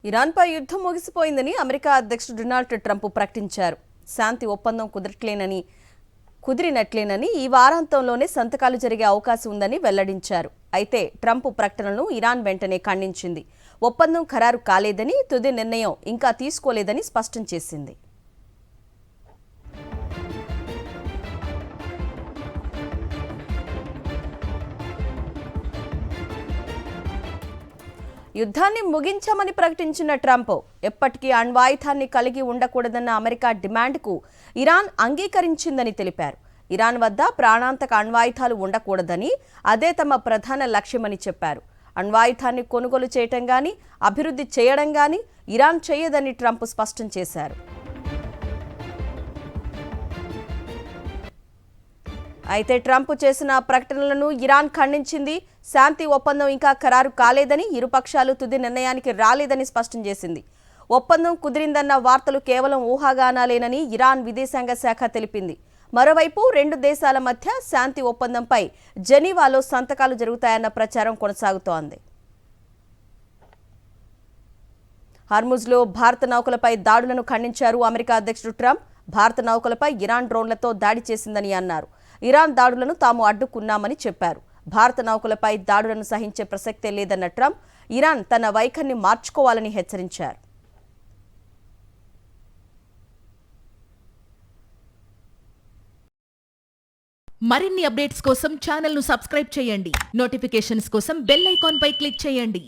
ఇరాన్పై యుద్ధం ముగిసిపోయిందని అమెరికా అధ్యక్షుడు Donald Trump ప్రకటించారు. శాంతి ఒప్పందం కుదిరినట్లేనని ఈ వారాంతంలోనే సంతకాలు జరిగే అవకాశం ఉందని వెల్లడించారు. అయితే ట్రంప్ ప్రకటనను ఇరాన్ వెంటనే ఖండించింది. ఒప్పందం ఖరారు కాలేదని, తుది నిర్ణయం ఇంకా తీసుకోలేదని స్పష్టం చేసింది. యుద్ధాన్ని ముగించామని ప్రకటించిన ట్రంప్ ఎప్పటికీ అణ్వాయుధాన్ని కలిగి ఉండకూడదన్న అమెరికా డిమాండ్కు ఇరాన్ అంగీకరించిందని తెలిపారు. ఇరాన్ వద్ద ప్రాణాంతక అణ్వాయుధాలు ఉండకూడదని, అదే తమ ప్రధాన లక్ష్యమని చెప్పారు. అణ్వాయుధాన్ని కొనుగోలు చేయటం గానీ, అభివృద్ధి చేయడం గానీ ఇరాన్ చేయదని ట్రంప్ స్పష్టం చేశారు. అయితే ట్రంప్ చేసిన ప్రకటనలను ఇరాన్ ఖండించింది. శాంతి ఒప్పందం ఇంకా ఖరారు కాలేదని, ఇరుపక్షాలు తుది నిర్ణయానికి రాలేదని స్పష్టం చేసింది. ఒప్పందం కుదిరిందన్న వార్తలు కేవలం ఊహాగానాలేనని ఇరాన్ విదేశాంగ శాఖ తెలిపింది. మరోవైపు రెండు దేశాల మధ్య శాంతి ఒప్పందంపై జెనీవాలో సంతకాలు జరుగుతాయన్న ప్రచారం కొనసాగుతోంది. హార్ముజ్లో భారత నౌకలపై దాడులను ఖండించారు అమెరికా అధ్యక్షుడు ట్రంప్. భారత నౌకలపై ఇరాన్ డ్రోన్లతో దాడి చేసిందని అన్నారు. ఇరాన్ దాడులను తాము అడ్డుకున్నామని చెప్పారు. భారత నౌకలపై దాడులను సహించే ప్రసక్తే లేదన్న ట్రంప్ ఇరాన్ తన వైఖరిని మార్చుకోవాలని హెచ్చరించారు. మరిన్ని అప్డేట్స్ కోసం ఛానల్ను సబ్స్క్రైబ్ చేయండి. నోటిఫికేషన్స్ కోసం బెల్ ఐకాన్ పై క్లిక్ చేయండి.